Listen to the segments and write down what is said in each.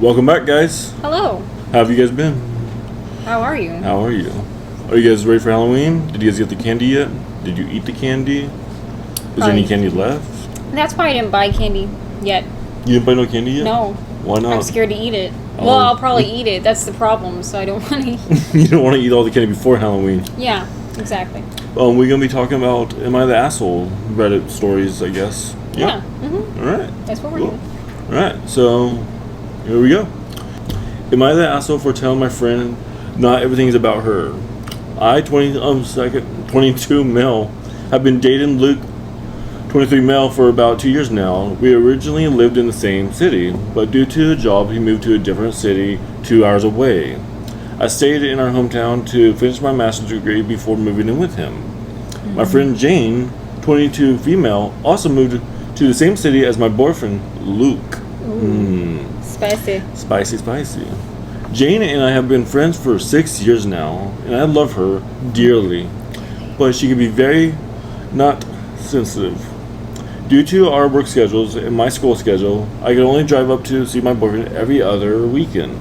Welcome back, guys. Hello. How have you guys been? How are you? How are you? Are you guys ready for Halloween? Did you guys get the candy yet? Did you eat the candy? Is there any candy left? That's why I didn't buy candy yet. You didn't buy no candy yet? No. Why not? I'm scared to eat it. Well, I'll probably eat it. That's the problem, so I don't want to eat it. You don't want to eat all the candy before Halloween. Yeah, exactly. We're going to be talking about Am I the Asshole Reddit stories, I guess. Yeah. Mm-hmm. All right. That's what we're doing. All right. So, here we go. Am I the asshole for telling my friend not everything is about her? I, 22 male, have been dating Luke, 23 male, for about 2 years now. We originally lived in the same city, but due to a job, he moved to a different city 2 hours away. I stayed in our hometown to finish my master's degree before moving in with him. Mm-hmm. My friend Jane, 22 female, also moved to the same city as my boyfriend, Luke. Spicy. Spicy. Jane and I have been friends for 6 years now, and I love her dearly, but she can be very not sensitive. Due to our work schedules and my school schedule, I can only drive up to see my boyfriend every other weekend.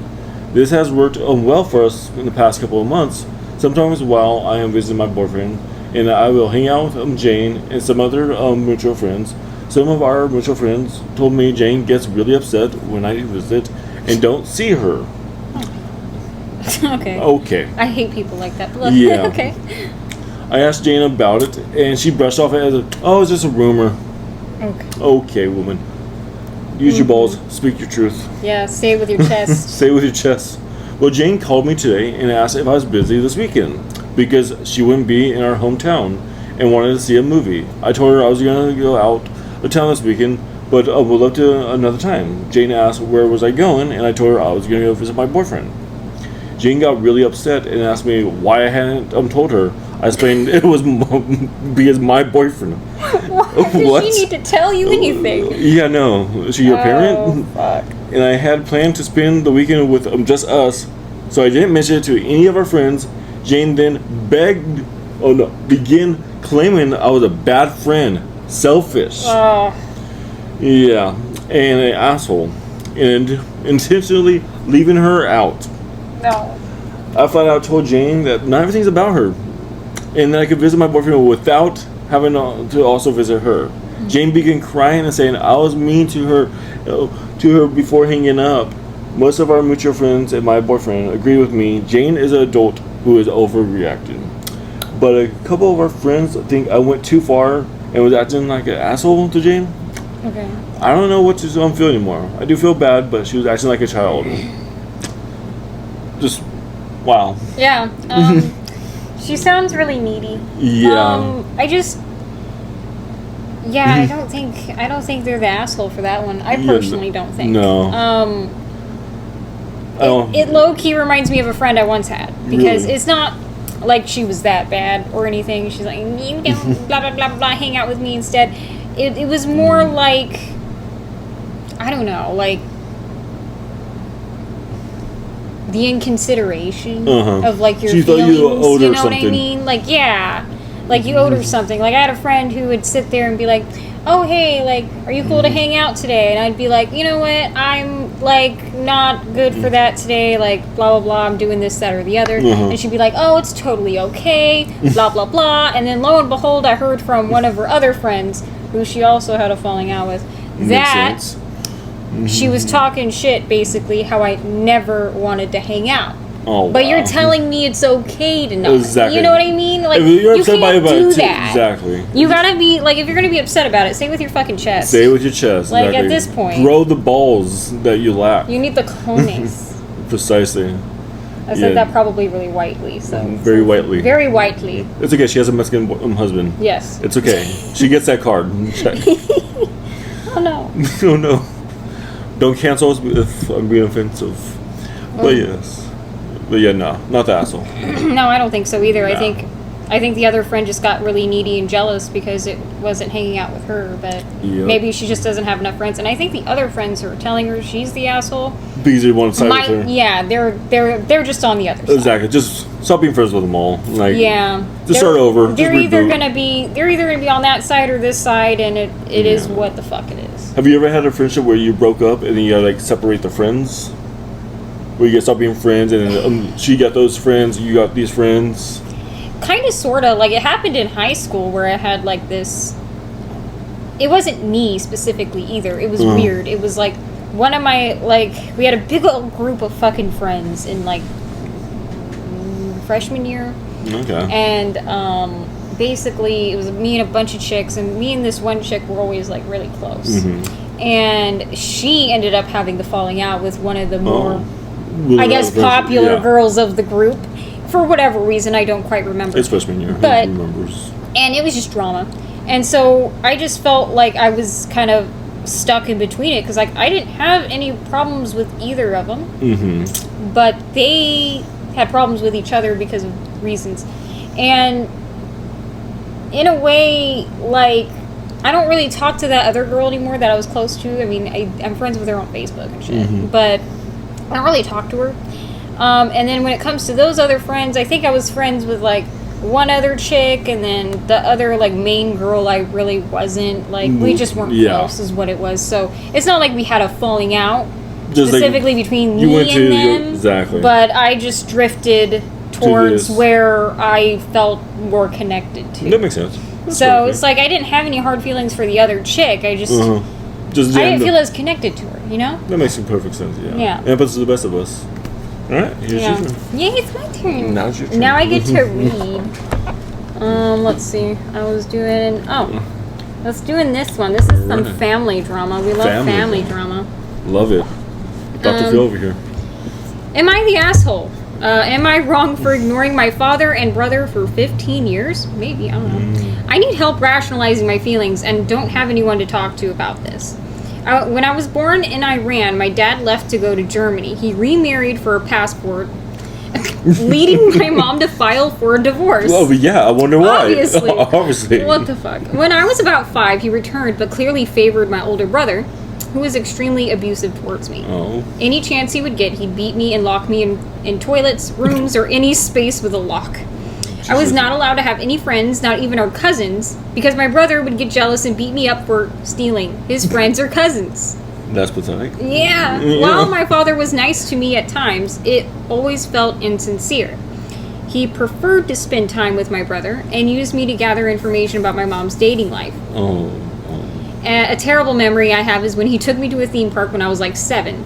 This has worked well for us in the past couple of months. Sometimes while I am visiting my boyfriend, and I will hang out with Jane and some other mutual friends. Some of our mutual friends told me Jane gets really upset when I visit and don't see her. Okay. I hate people like that. But yeah. Okay. I asked Jane about it, and she brushed off it as it's just a rumor. Okay, woman. Use your balls. Speak your truth. Yeah, say it with your chest. Say it with your chest. Well, Jane called me today and asked if I was busy this weekend because she wouldn't be in our hometown and wanted to see a movie. I told her I was going to go out of town this weekend, but we'll look to another time. Jane asked where was I going, and I told her I was going to go visit my boyfriend. Jane got really upset and asked me why I hadn't told her. I explained it was because my boyfriend. What? Does she need to tell you anything? Yeah, no. Is she your parent? Fuck. And I had planned to spend the weekend with just us, so I didn't mention it to any of our friends. Jane then began claiming I was a bad friend, selfish. Yeah, and an asshole, and intentionally leaving her out. No. I flat out told Jane that not everything's about her, and that I could visit my boyfriend without having to also visit her. Mm-hmm. Jane began crying and saying I was mean to her before hanging up. Most of our mutual friends and my boyfriend agree with me. Jane is an adult who is overreacting. But a couple of our friends think I went too far and was acting like an asshole to Jane. Okay. I don't know what to feel anymore. I do feel bad, but she was acting like a child. Just, wow. Yeah. She sounds really needy. Yeah. I don't think they're the asshole for that one. I personally don't think. No. It low-key reminds me of a friend I once had. Because Really? it's not like she was that bad or anything. She's like, you can blah, blah, blah, blah, hang out with me instead. It was more like, I don't know, like the inconsideration of like your she feelings. You owed her you know something. what I mean? Like, yeah. Like you owed her something. Like I had a friend who would sit there and be like, oh, hey, like, are you cool to hang out today? And I'd be like, you know what? I'm, like, not good for that today. Like, blah, blah, blah. I'm doing this, that, or the other. And she'd be like, oh, it's totally okay. Blah, blah, blah. And then lo and behold, I heard from one of her other friends, who she also had a falling out with, that she was talking shit, basically, how I never wanted to hang out. Oh, but you're telling me it's okay to not. Exactly. You know what I mean? Like, you're you upset can't do that. Exactly. You gotta be, like, if you're gonna be upset about it, say it with your fucking chest. Say it with your chest. Like, exactly. at this point. Grow the balls that you lack. You need the cojones. Precisely. I said that probably really whitely, so. Very whitely. Very whitely. It's okay, she has a Mexican husband. Yes. It's okay. She gets that card. Check. Oh, no. Oh, no. Don't cancel us if I'm being offensive. But yes. But yeah, no, not the asshole. No, I don't think so either. Nah. I think the other friend just got really needy and jealous because it wasn't hanging out with her, but maybe she just doesn't have enough friends. And I think the other friends who are telling her she's the asshole. Because they want to side with her. Yeah, they're just on the other side. Exactly. Just stop being friends with them all. Like, yeah. Just start over. They're just either gonna be on that side or this side, and it is what the fuck it is. Have you ever had a friendship where you broke up and then you gotta like separate the friends? where you guys stop being friends, and then, she got those friends, you got these friends? Kind of, sort of. Like, it happened in high school where I had, like, this... It wasn't me specifically either. It was weird. It was, like, one of my, like... We had a big old group of fucking friends in, like, freshman year. Okay. And, basically, it was me and a bunch of chicks, and me and this one chick were always, like, really close. And she ended up having the falling out with one of the more, I guess, popular girls of the group. For whatever reason, I don't quite remember. It's freshman year. But, Who remembers? And it was just drama. And so I just felt like I was kind of stuck in between it, because, like, I didn't have any problems with either of them. But they had problems with each other because of reasons. And in a way, like, I don't really talk to that other girl anymore that I was close to. I mean, I'm friends with her on Facebook and shit. But I don't really talk to her. And then when it comes to those other friends, I think I was friends with, like, one other chick, and then the other, like, main girl I really wasn't. Like, we just weren't close is what it was. So it's not like we had a falling out just specifically like between me and them. Exactly. But I just drifted towards where I felt more connected to. That makes sense. So it's like I didn't have any hard feelings for the other chick. I just I didn't feel as connected to her, you know? That makes perfect sense, yeah. Yeah. It happens to the best of us. Alright, here's your turn. Yeah, it's my turn. Now it's your turn. Now I get to read. Let's see. I was doing... Oh. I was doing this one. This is some family drama. We love family drama. Love it. Dr. Phil over here. Am I the asshole? Am I wrong for ignoring my father and brother for 15 years? Maybe, I don't know. I need help rationalizing my feelings and don't have anyone to talk to about this. When I was born in Iran, my dad left to go to Germany. He remarried for a passport, leading my mom to file for a divorce. Oh, yeah, I wonder why. Obviously. Obviously. What the fuck? When I was about 5, he returned, but clearly favored my older brother, who was extremely abusive towards me. Oh. Any chance he would get, he'd beat me and lock me in toilets, rooms, or any space with a lock. I was not allowed to have any friends, not even our cousins, because my brother would get jealous and beat me up for stealing his friends or cousins. That's pathetic. Yeah. While my father was nice to me at times, it always felt insincere. He preferred to spend time with my brother and used me to gather information about my mom's dating life. Oh. A terrible memory I have is when he took me to a theme park when I was like 7.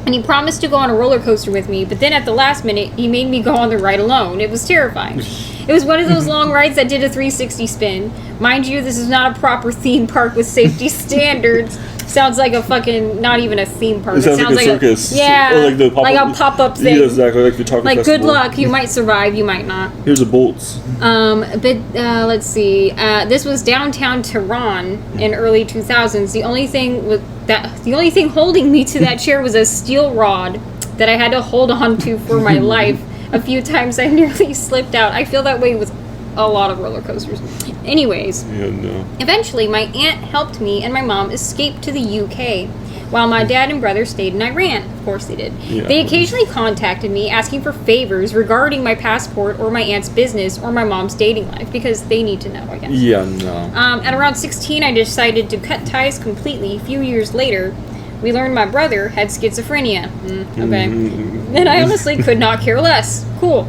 And he promised to go on a roller coaster with me, but then at the last minute, he made me go on the ride alone. It was terrifying. It was one of those long rides that did a 360 spin. Mind you, this is not a proper theme park with safety standards. Sounds like a fucking, not even a theme park. It sounds like a circus. Yeah, or like a pop-up thing. Yeah, exactly, like the taco Like, festival. good luck. You might survive, you might not. Here's the bolts. Let's see. This was downtown Tehran in early 2000s. The only thing holding me to that chair was a steel rod that I had to hold on to for my life. A few times I nearly slipped out. I feel that way with a lot of roller coasters. Anyways, eventually my aunt helped me and my mom escape to the UK, while my dad and brother stayed in Iran. Of course they did. Yeah. They occasionally contacted me asking for favors regarding my passport or my aunt's business or my mom's dating life, because they need to know, I guess. Yeah, no. At around 16, I decided to cut ties completely. A few years later, we learned my brother had schizophrenia. Okay. And I honestly could not care less. Cool.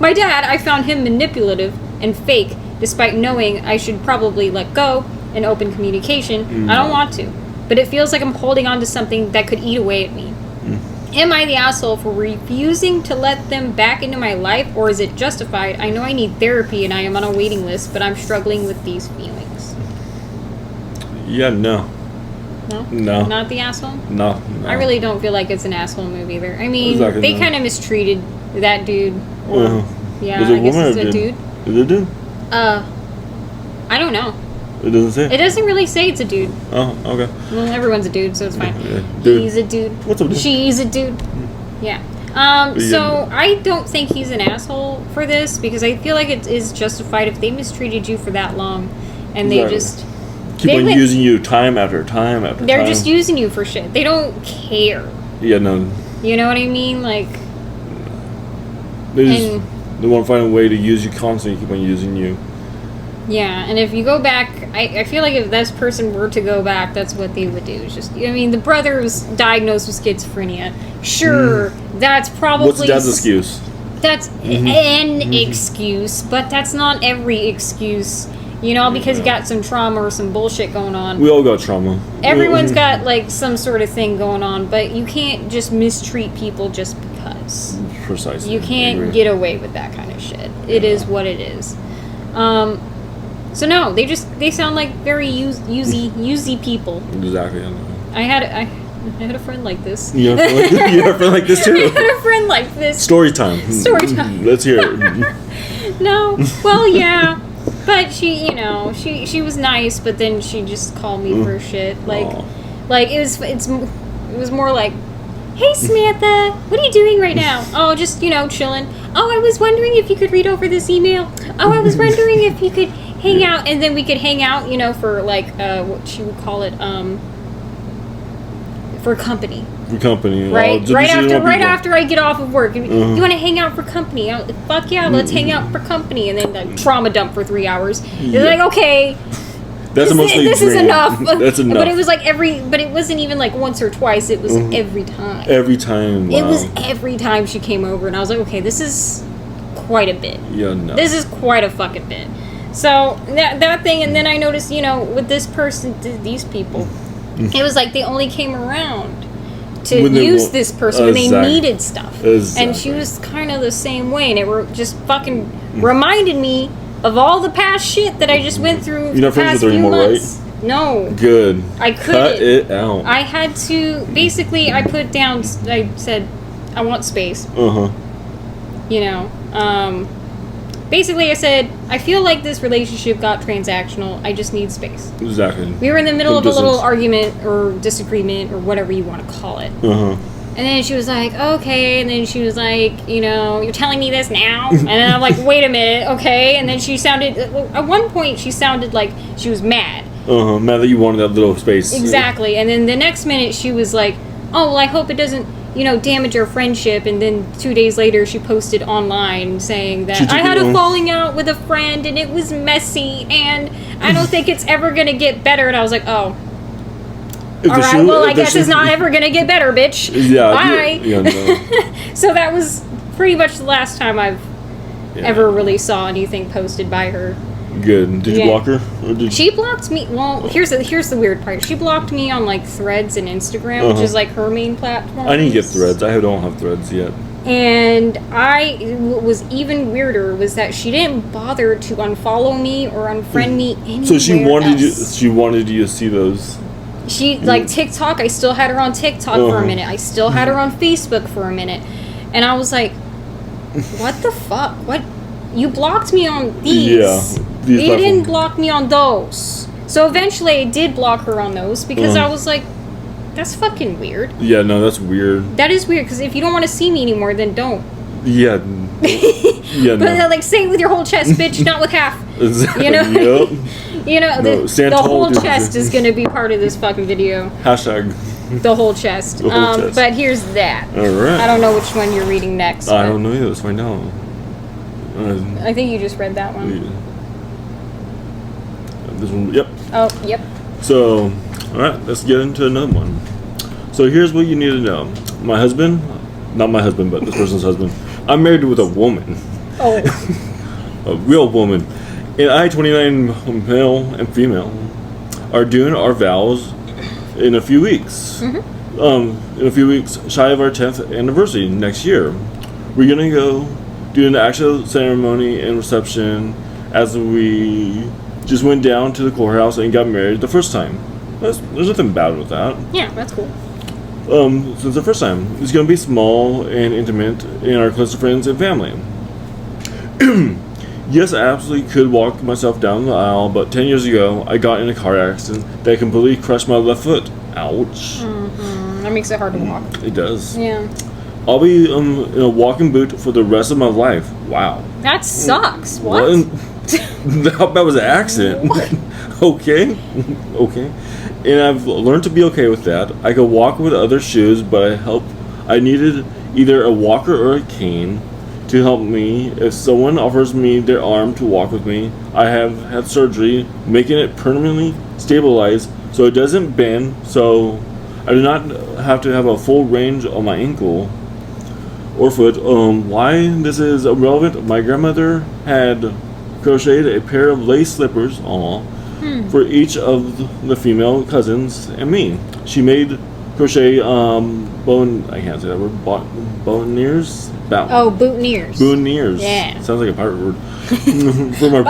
My dad, I found him manipulative and fake, despite knowing I should probably let go and open communication. I don't want to, but it feels like I'm holding on to something that could eat away at me. Am I the asshole for refusing to let them back into my life, or is it justified? I know I need therapy and I am on a waiting list, but I'm struggling with these feelings. Yeah, no. No. Not the asshole? No. I really don't feel like it's an asshole move either. I mean, exactly, they kind of mistreated that dude. Or, yeah, was it I guess woman it's or a dude. Is it a dude? I don't know. It doesn't say? It doesn't really say it's a dude. Oh, okay. Well, everyone's a dude, so it's fine. Yeah. Dude. He's a dude. What's up, dude? She's a dude. Yeah. So I don't think he's an asshole for this, because I feel like it is justified if they mistreated you for that long and they just keep on using you time after time after time. They're just using you for shit. They don't care. Yeah, no. You know what I mean? Like, they want to find a way to use you constantly, keep on using you. Yeah, and if you go back, I feel like if this person were to go back, that's what they would do. It's just, I mean, the brother was diagnosed with schizophrenia. Sure, that's probably... What's dad's excuse? That's an excuse, but that's not every excuse. You know, because you got some trauma or some bullshit going on. We all got trauma. Everyone's got, like, some sort of thing going on, but you can't just mistreat people just because. Precisely. You can't get away with that kind of shit. It is what it is. So no, they sound like very usy people. Exactly. I had a friend like this. You have a friend like this too? I had a friend like this. Story time. Let's hear it. No. Well, yeah. But she, you know, she was nice, but then she just called me for shit. Like it was more like, "Hey Samantha, what are you doing right now?" "Oh, just, you know, chilling." "Oh, I was wondering if you could read over this email." "Oh, I was wondering if you could hang out," and then we could hang out, you know, for like what she would call it, for company. For company, right? Right after I get off of work, you want to hang out for company? Fuck yeah, let's hang out for company, and then like, trauma dump for 3 hours. It's like, okay, that's this is enough. That's enough. But it was like but it wasn't even like once or twice. It was every time. Every time. Wow. It was every time she came over, and I was like, okay, this is quite a bit. Yeah, no. This is quite a fucking bit. So that thing, and then I noticed, you know, with this person, these people, it was like they only came around to use this person when they needed stuff. Exactly. And she was kind of the same way, and it were just fucking reminded me of all the past shit that I just went through. You're not friends with her anymore, months. right? No. Good. I couldn't. Cut it out. I had to, basically, I put down, I said, I want space. You know, basically I said, I feel like this relationship got transactional. I just need space. Exactly. We were in the middle of a little argument or disagreement or whatever you want to call it. And then she was like, okay. And then she was like, you know, you're telling me this now? And then I'm like, wait a minute, okay. And then she sounded, at one point she sounded like she was mad. Mad that you wanted that little space. Exactly. And then the next minute she was like, oh, well, I hope it doesn't, you know, damage our friendship. And then 2 days later she posted online saying that I had a falling out with a friend and it was messy and I don't think it's ever going to get better. And I was like, oh. Alright, well, I guess it's not ever going to get better, bitch. Yeah. Bye. No. So that was pretty much the last time I've ever really saw anything posted by her. Good. Did you block her? Or she blocked me. Well, here's the weird part. She blocked me on like Threads and Instagram, which is like her main platform. I didn't get Threads. I don't have Threads yet. And what was even weirder was that she didn't bother to unfollow me or unfriend me anywhere. So she wanted you to see those. She like TikTok. I still had her on TikTok for a minute. I still had her on Facebook for a minute, and I was like, "What the fuck? What? You blocked me on these? Yeah, you didn't block me on those." So eventually, I did block her on those because I was like, "That's fucking weird." Yeah, no, that's weird. That is weird because if you don't want to see me anymore, then don't. Yeah. Yeah. But like, say it with your whole chest, bitch, not with half. Exactly. You know. Yep. You know, the whole chest is going to be part of this fucking video. Hashtag. The whole chest. The whole chest. But here's that. All right. I don't know which one you're reading next. I don't know either. Let's find out. I think you just read that one. This one, yep. Oh, yep. So, all right, let's get into another one. So here's what you need to know. My husband, not my husband, but this person's husband. I'm married with a woman. Oh. A real woman. And I, 29 male and female, are doing our vows in a few weeks. In a few weeks, shy of our 10th anniversary next year. We're gonna go do an actual ceremony and reception as we just went down to the courthouse and got married the first time. There's nothing bad with that. Yeah, that's cool. Since the first time. It's gonna be small and intimate in our close friends and family. Yes, I absolutely could walk myself down the aisle, but 10 years ago, I got in a car accident that completely crushed my left foot. Ouch. That makes it hard to walk. It does. Yeah. I'll be in a walking boot for the rest of my life. Wow. That sucks. What? How bad was the accident? Okay. Okay. And I've learned to be okay with that. I could walk with other shoes, but I needed either a walker or a cane to help me. If someone offers me their arm to walk with me, I have had surgery making it permanently stabilized so it doesn't bend, so I do not have to have a full range on my ankle or foot. Why this is irrelevant, my grandmother had crocheted a pair of lace slippers for each of the female cousins and me. She made crochet I can't say that word, boutonnieres? Boutonnieres. Boutonnieres. Yeah. Sounds like a pirate word. For my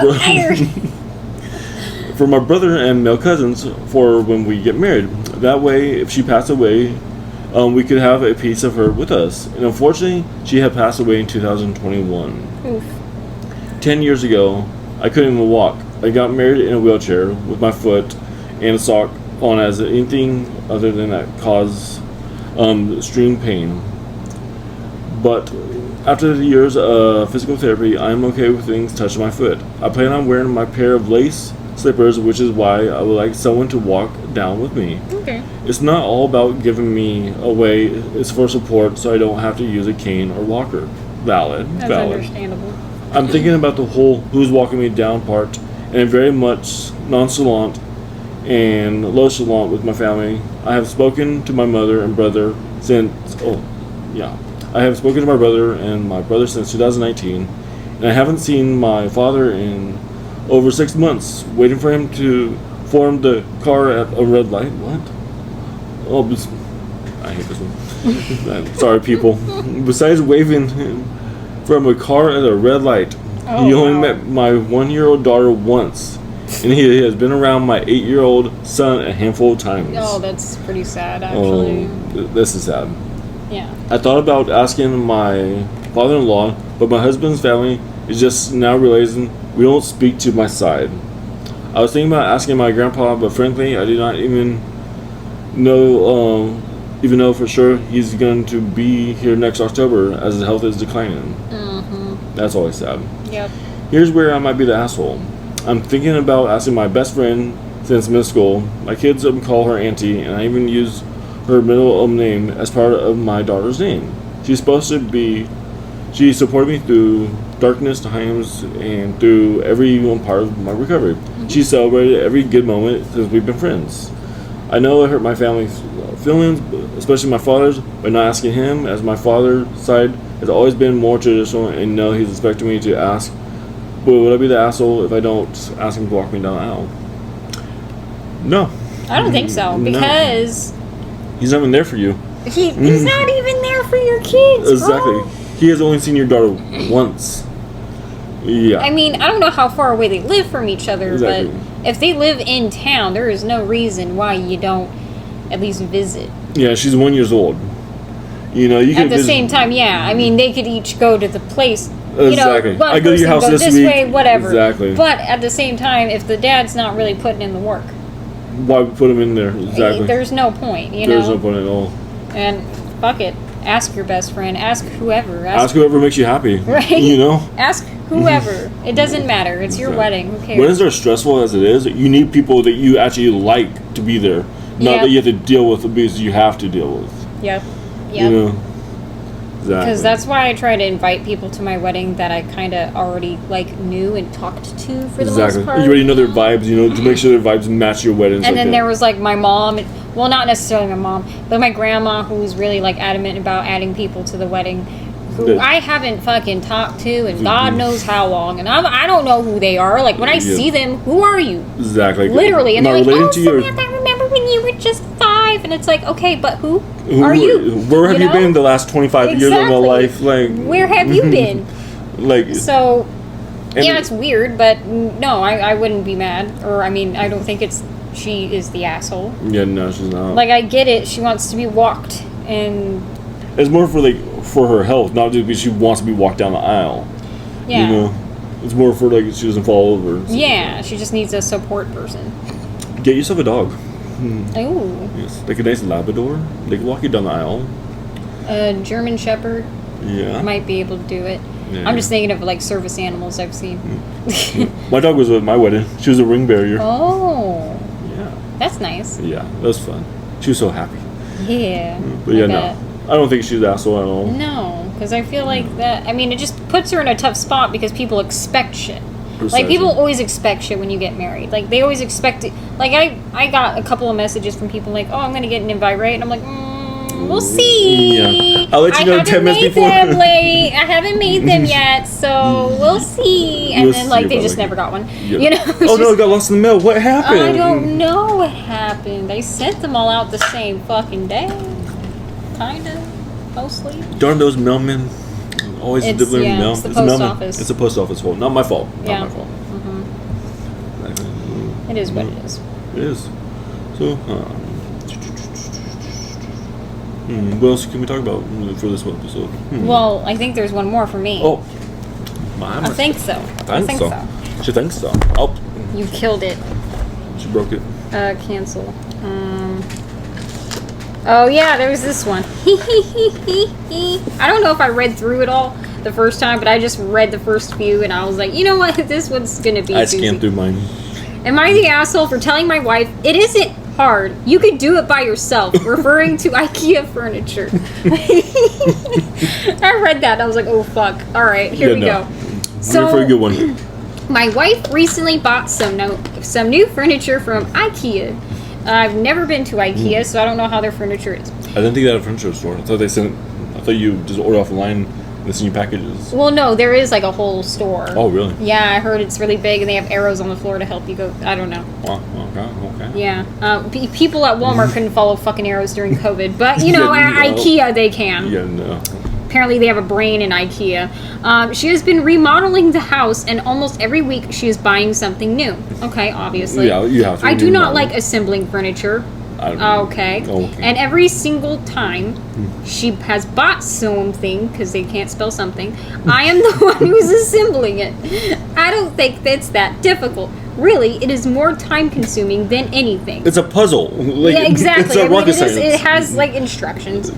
for my brother and male cousins for when we get married. That way, if she passed away, we could have a piece of her with us. And unfortunately, she had passed away in 2021. Oof. 10 years ago, I couldn't even walk. I got married in a wheelchair with my foot and a sock on as anything other than that caused extreme pain. But after the years of physical therapy, I'm okay with things touching my foot. I plan on wearing my pair of lace slippers, which is why I would like someone to walk down with me. Okay. It's not all about giving me away, it's for support so I don't have to use a cane or walker. Valid. That's understandable. I'm thinking about the whole who's walking me down part, and I'm very much nonchalant and nonchalant with my family. I have spoken to my mother and brother since, I have spoken to my brother and my brother since 2019, and I haven't seen my father in over 6 months, waiting for him to form the car at a red light. What? I hate this one. Sorry, people. Besides waving from a car at a red light, he only met my 1-year-old daughter once, and he has been around my 8-year-old son a handful of times. Oh, that's pretty sad, actually. This is sad. Yeah. I thought about asking my father-in-law, but my husband's family is just now realizing we don't speak to my side. I was thinking about asking my grandpa, but frankly, I do not even know for sure he's going to be here next October as his health is declining. Mm-hmm. That's always sad. Yep. Here's where I might be the asshole. I'm thinking about asking my best friend since middle school. My kids call her auntie, and I even use her middle name as part of my daughter's name. She supported me through darkness times and through every one part of my recovery. Mm-hmm. She celebrated every good moment since we've been friends. I know it hurt my family's feelings, especially my father's, by not asking him, as my father's side has always been more traditional, and he's expecting me to ask. But would I be the asshole if I don't ask him to walk me down the aisle? No. I don't think so, because he's not even there for you. He's not even there for your kids. Exactly. Bro. He has only seen your daughter once. Yeah. I mean, I don't know how far away they live from each other, exactly. But if they live in town, there is no reason why you don't at least visit. Yeah, she's 1 year old. You can at the same time, I mean, they could each go to the place. Exactly. One I go to your house this week. way, whatever. Exactly. But at the same time, if the dad's not really putting in the work, why put him in there? Exactly. There's no point. There's no point at all. And fuck it. Ask your best friend. Ask whoever. Ask whoever makes you happy. Right? Ask whoever. It doesn't matter. It's your wedding. Who cares? When it's as stressful as it is, you need people that you actually like to be there. Not that you have to deal with because you have to deal with. Yep. Exactly. Because that's why I try to invite people to my wedding that I kind of already knew and talked to for the most part. You already know their vibes, to make sure their vibes match your wedding. And then there was my mom, well, not necessarily my mom, but my grandma, who was really adamant about adding people to the wedding, who I haven't fucking talked to in God knows how long, and I don't know who they are. When I see them, who are you? Exactly. Literally, and they're like, "Oh, Samantha, I remember when you were just 5," and it's like, okay, but who are you? Where have you been the last 25 years of my life? Where have you been? So, it's weird, but no, I wouldn't be mad, or I mean, I don't think she is the asshole. Yeah, no, she's not. I get it. She wants to be walked, and it's more for her health, not just because she wants to be walked down the aisle. Yeah. It's more for she doesn't fall over. Yeah, she just needs a support person. Get yourself a dog. Ooh. Yes, a nice Labrador. They can walk you down the aisle. A German Shepherd. Yeah. Might be able to do it. Yeah. I'm just thinking of service animals I've seen. My dog was at my wedding. She was a ring barrier. Oh. Yeah. That's nice. Yeah, that was fun. She was so happy. Yeah. But no. I don't think she's an asshole at all. No, because I feel like that. I mean, it just puts her in a tough spot because people expect shit. Like Precisely. people always expect shit when you get married. Like they always expect it. Like I got a couple of messages from people like, "Oh, I'm gonna get an invite, right?" And I'm like, "We'll see. Yeah. I'll let you know 10 minutes before." I haven't made them yet, so we'll see. And We'll then like see they about just it. never got one. Yeah. You know? Oh no, it got lost in the mail. What happened? I don't know what happened. They sent them all out the same fucking day. Kinda. Mostly. Darn those mailmen. Always It's- delivering yeah, mail. it's the a post mailman. office. It's a post office fault. Not my fault. Yeah. Not my fault. It is what it is. It is. So, what else can we talk about for this episode? Well, I think there's one more for me. Oh. I think so. I think so. She thinks so. Oh. You killed it. She broke it. Cancel. Oh yeah, there was this one. I don't know if I read through it all the first time, but I just read the first few and I was like, you know what, this one's gonna be I doozy. scanned through mine. Am I the asshole for telling my wife it isn't hard? You could do it by yourself, referring to IKEA furniture. I read that and I was like, oh fuck. Alright, here we go. So, for a good one. My wife recently bought some new furniture from IKEA. I've never been to IKEA, so I don't know how their furniture is. I didn't think they had a furniture store. I thought you just order offline and they send you packages. Well, no, there is like a whole store. Oh, really? Yeah, I heard it's really big and they have arrows on the floor to help you go. I don't know. Oh, okay. Yeah. People at Walmart couldn't follow fucking arrows during COVID, but you know, Yeah, at no. IKEA they can. Yeah, no. Apparently they have a brain in IKEA. She has been remodeling the house and almost every week she is buying something new. Okay, obviously. Yeah, you have to. I do not remodel. like assembling furniture. I don't know. Okay. Okay. And every single time she has bought something, because they can't spell something, I am the one who's assembling it. I don't think it's that difficult. Really, it is more time consuming than anything. It's a puzzle. Like, Yeah, exactly. It's a rocket science. It has like instructions.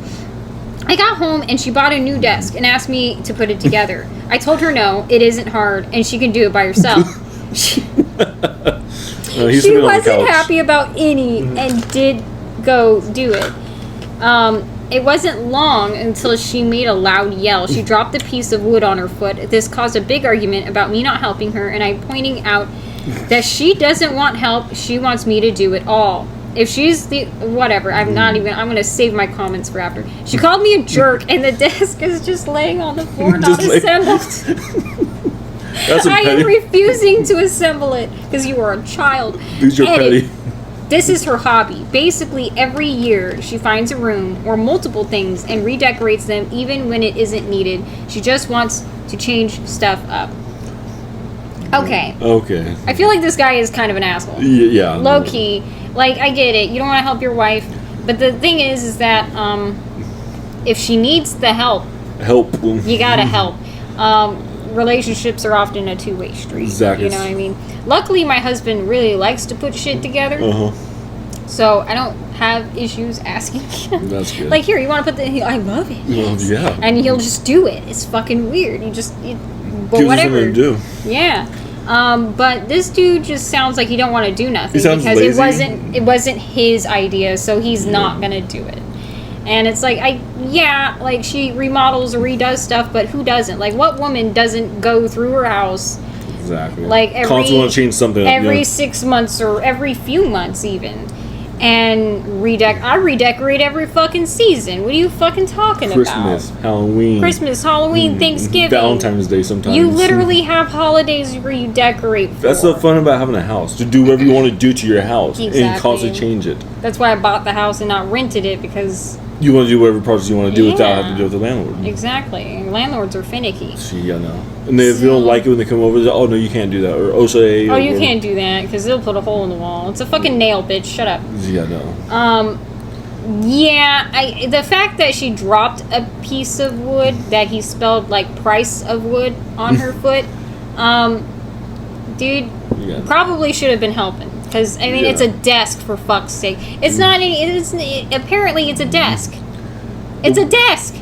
I got home and she bought a new desk and asked me to put it together. I told her no, it isn't hard and she can do it by herself. She He's she sitting on the wasn't couch. happy about any and did go do it. It wasn't long until she made a loud yell. She dropped a piece of wood on her foot. This caused a big argument about me not helping her and I pointing out that she doesn't want help, she wants me to do it all. If she's the whatever, I'm gonna save my comments for after. She called me a jerk and the desk is just laying on the floor not Just assembled. That's I am petty. refusing to assemble it because you are a child. These are petty. This is her hobby. Basically, every year she finds a room or multiple things and redecorates them even when it isn't needed. She just wants to change stuff up. Okay. Okay. I feel like this guy is kind of an asshole. Yeah. Low key. Like, I get it. You don't want to help your wife. But the thing is that if she needs the help, Help. you gotta help. Relationships are often a two-way street. Exactly. You know what I mean? Luckily, my husband really likes to put shit together. So I don't have issues asking him. That's good. Like, here, you want to put the... I love it. Well, yeah. And he'll just do it. It's fucking weird. But Gives you whatever. something to do. Yeah. But this dude just sounds like he don't want to do nothing He sounds because lazy. it wasn't his idea, so he's not gonna do it. And it's like like she remodels or redoes stuff, but who doesn't? Like, what woman doesn't go through her house Exactly. like Constantly want to change something. every 6 months or every few months even? And I redecorate every fucking season. What are you fucking talking Christmas, about? Halloween, Halloween, Thanksgiving, Valentine's Day. Sometimes You literally have holidays where you decorate for. That's the fun about having a house. To do whatever you want to do to your house and Exactly. constantly change it. That's why I bought the house and not rented it because You want to do whatever projects you want to do without Yeah. having to deal with the landlord. exactly landlords are finicky. See, I know. And if you don't like it when they come over, they say, oh no, you can't do that, or say, Oh, you can't do that because they'll put a hole in the wall. It's a fucking nail, bitch. Shut up. Yeah, no. Yeah, the fact that she dropped a piece of wood that he spelled like price of wood on her foot, dude, Yeah. probably should have been helping. Because, I mean, Yeah. it's a desk, for fuck's sake. It's not apparently it's a desk. It's a desk.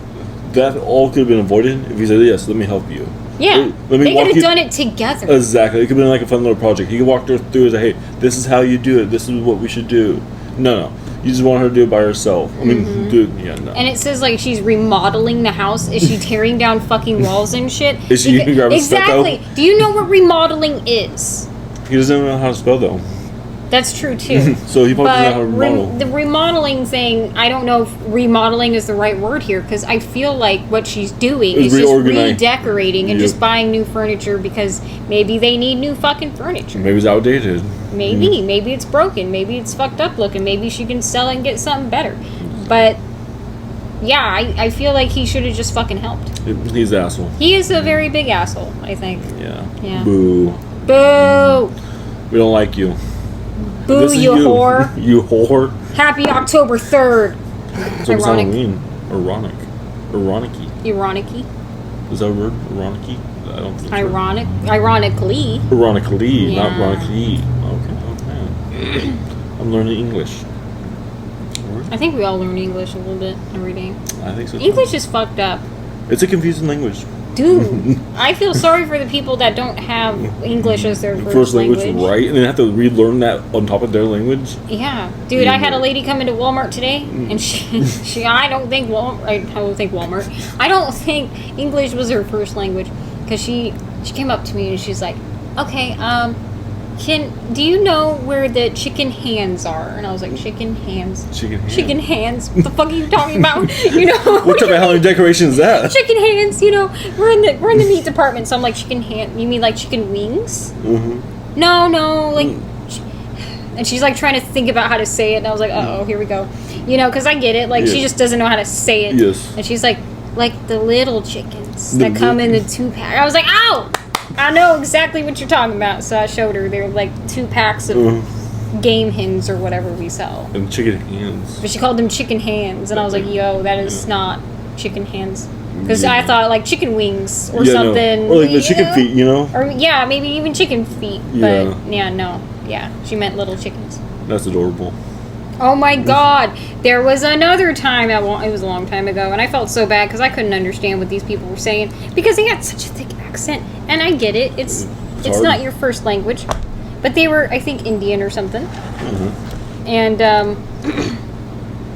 That all could have been avoided if he said, yes, let me help you. Yeah. Let me They walk could have you. done it together. Exactly. It could have been like a fun little project. He could walk her through and say, hey, this is how you do it. This is what we should do. No. You just want her to do it by herself. I mean, dude, yeah, no. And it says like she's remodeling the house. Is she tearing down fucking walls and shit? Is she grabbing exactly? stucco? Do you know what remodeling is? He doesn't know how to spell though. That's true too. So he probably doesn't know how to remodel. The remodeling thing, I don't know if remodeling is the right word here, because I feel like what she's doing is just redecorating and just buying new furniture because maybe they need new fucking furniture. Maybe it's outdated. Maybe it's broken. Maybe it's fucked up looking. Maybe she can sell it and get something better. But yeah, I feel like he should have just fucking helped. He's an asshole. He is a very big asshole, I think. Yeah. Boo. Boo. We don't like you. Boo, you whore. You whore. Happy October 3rd. So what's Halloween? Ironic. Ironic-y. Is that a word? Ironic-y? I don't think so. Ironically. Ironically, not ironically. Okay. I'm learning English. I think we all learn English a little bit every day. I think so too. English is fucked up. It's a confusing language. Dude, I feel sorry for the people that don't have English as their first language. Right? And they have to relearn that on top of their language. Yeah. Dude, I had a lady come into Walmart today, and I don't think English was her first language, because she came up to me and she's like, okay, do you know where the chicken hands are? And I was like, chicken hands? Chicken hands? What the fuck are you talking about? You know? What type of Halloween decoration is that? Chicken hands, you know. We're in the meat department, so I'm like, chicken hand. You mean like chicken wings? Mm-hmm. No, like. And she's like trying to think about how to say it, and I was like, uh-oh, here we go. You know, because I get it. Like, she just doesn't know how to say it. Yes. And she's like the little chickens that come in the 2-pack. I was like, ow! I know exactly what you're talking about. So I showed her. They're like 2 packs of game hens or whatever we sell. And chicken hands. But she called them chicken hands. And I was like, yo, that is not chicken hands. Because I thought like chicken wings or something. No. Or like the chicken feet, you know? Or yeah, maybe even chicken feet. But yeah, she meant little chickens. That's adorable. Oh my god. There was another time, it was a long time ago, and I felt so bad because I couldn't understand what these people were saying. Because they had such a thick accent. And I get it. It's not your first language. But they were, I think, Indian or something. Mm-hmm. And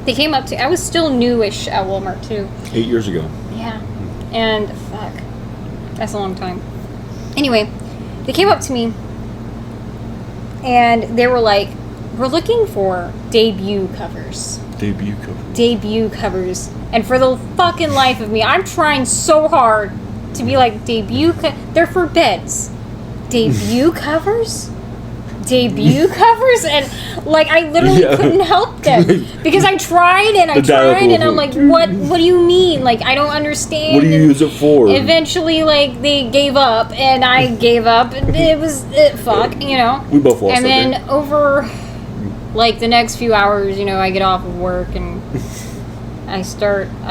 they came up to... I was still newish at Walmart, too. 8 years ago. Yeah. And, fuck. That's a long time. Anyway, they came up to me. And they were like, we're looking for debut covers. Debut covers. And for the fucking life of me, I'm trying so hard to be like, they're for beds. Debut covers? Debut covers? And like, I literally couldn't help them. Because I tried and I tried and I'm like, what do you mean? Like, I don't understand. What do you use it for? Eventually, like, they gave up and I gave up. And it was, fuck, you know. We both lost. And then over, like, the next few hours, you know, I get off of work and I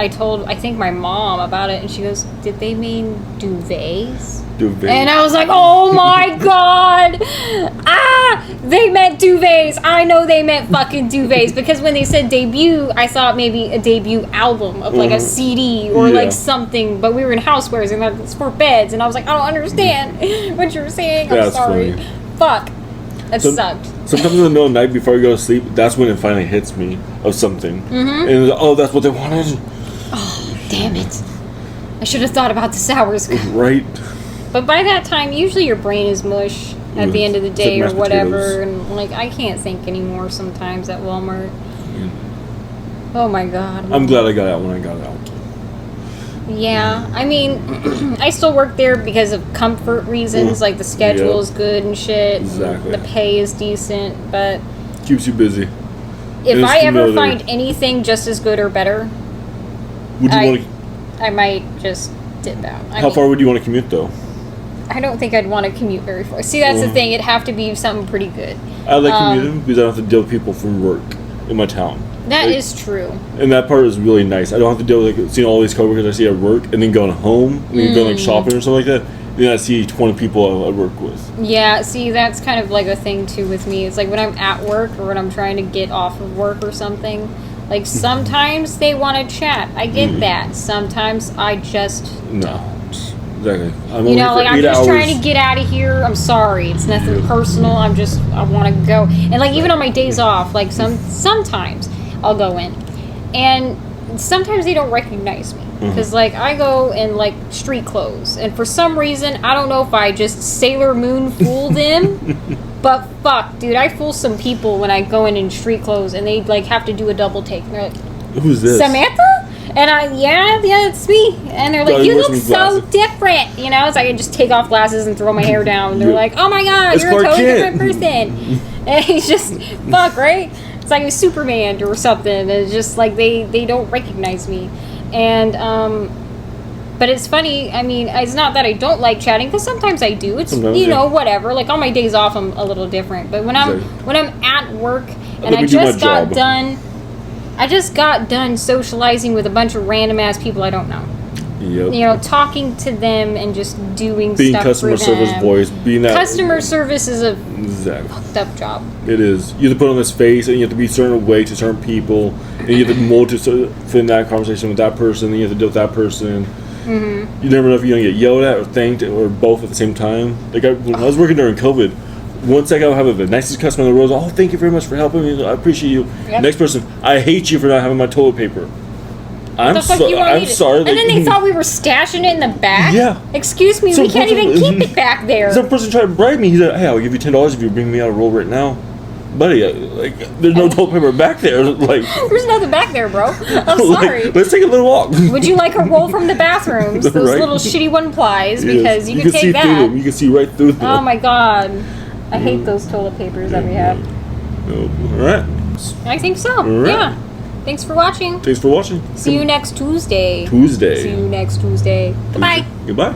told, I think, my mom about it, and she goes, did they mean duvets? And I was like, oh my god! They meant duvets! I know they meant fucking duvets, because when they said debut, I thought maybe a debut album of like a CD or like something, but we were in housewares and that's for beds, and I was like, I don't understand what you're saying, I'm sorry. Funny. Fuck. That sucked. Sometimes in the middle of the night before I go to sleep, that's when it finally hits me of something. Mm-hmm. And that's what they wanted. Oh, damn it. I should have thought about this hours ago. Right. But by that time, usually your brain is mush at the end of the day or whatever. And like, I can't think anymore sometimes at Walmart. Oh my god. I'm glad I got out when I got out. Yeah, I mean, I still work there because of comfort reasons, like the schedule is good and shit. Exactly. The pay is decent, but... keeps you busy. If I ever find anything just as good or better, I might just dip out. How far would you want to commute, though? I don't think I'd want to commute very far. See, that's the thing. It'd have to be something pretty good. I like commuting because I don't have to deal with people from work in my town. That is true. And that part is really nice. I don't have to deal with seeing all these coworkers I see at work and then going home and then going shopping or something like that. Then I see 20 people I work with. Yeah, see, that's kind of like a thing too with me. It's like when I'm at work or when I'm trying to get off of work or something. Like sometimes they want to chat. I get that. Sometimes I just don't. Exactly. I'm just trying to get out of here. I'm sorry. It's nothing personal. I want to go. And like even on my days off, like sometimes I'll go in. And sometimes they don't recognize me. Mm-hmm. Because, like, I go in, like, street clothes. And for some reason, I don't know if I just Sailor Moon fool them. But fuck, dude, I fool some people when I go in street clothes. And they, like, have to do a double take. And they're like, who's this? Samantha? And yeah, it's me. And they're like, Oh, you you look wear some so glasses. different. You know, it's like I just take off glasses and throw my hair down. And they're like, oh my god, It's you're a Clark totally Kent. different person. And he's just, fuck, right? It's like a Superman or something. It's just like they don't recognize me. And, but it's funny, I mean, it's not that I don't like chatting, because sometimes I do. It's, Sometimes, you yeah. know, whatever. Like, on my days off, I'm a little different. But when I'm Exactly. when I'm at work and Let I me do my just got job. done... I just got done socializing with a bunch of random ass people I don't know. Yep. You know, talking to them and just doing Being stuff customer for service them. voice, being that Customer service is a Exactly. fucked up job. It is. You have to put on this face, and you have to be a certain way to certain people, and you have to mold to fit in that conversation with that person, and you have to deal with that person. Mm-hmm. You never know if you're gonna get yelled at or thanked or both at the same time. Like when I was working during COVID, one second I'll have the nicest customer in the world. Oh, thank you very much for helping me. I appreciate you. Yep. Next person, I hate you for not having my toilet paper. The fuck you want me I'm to- sorry. And then they thought we were stashing it in the back? Yeah. Excuse me, Some we can't even person- keep it back there. Some person tried to bribe me. He said, "Hey, I'll give you $10 if you bring me out a roll right now." Buddy, like, there's no toilet paper back there. Like, There's nothing back there, bro. I'm sorry. like, let's take a little walk. Would you like a roll from the bathrooms? Those Right? little shitty one plies, Yes. because you can see take through that. them. You can see right through them. Oh my god. I hate those toilet papers that we have. All right. I think so. right. Yeah. Thanks for watching. Thanks for watching. See you next Tuesday. Tuesday. See you next Tuesday. Goodbye. Goodbye.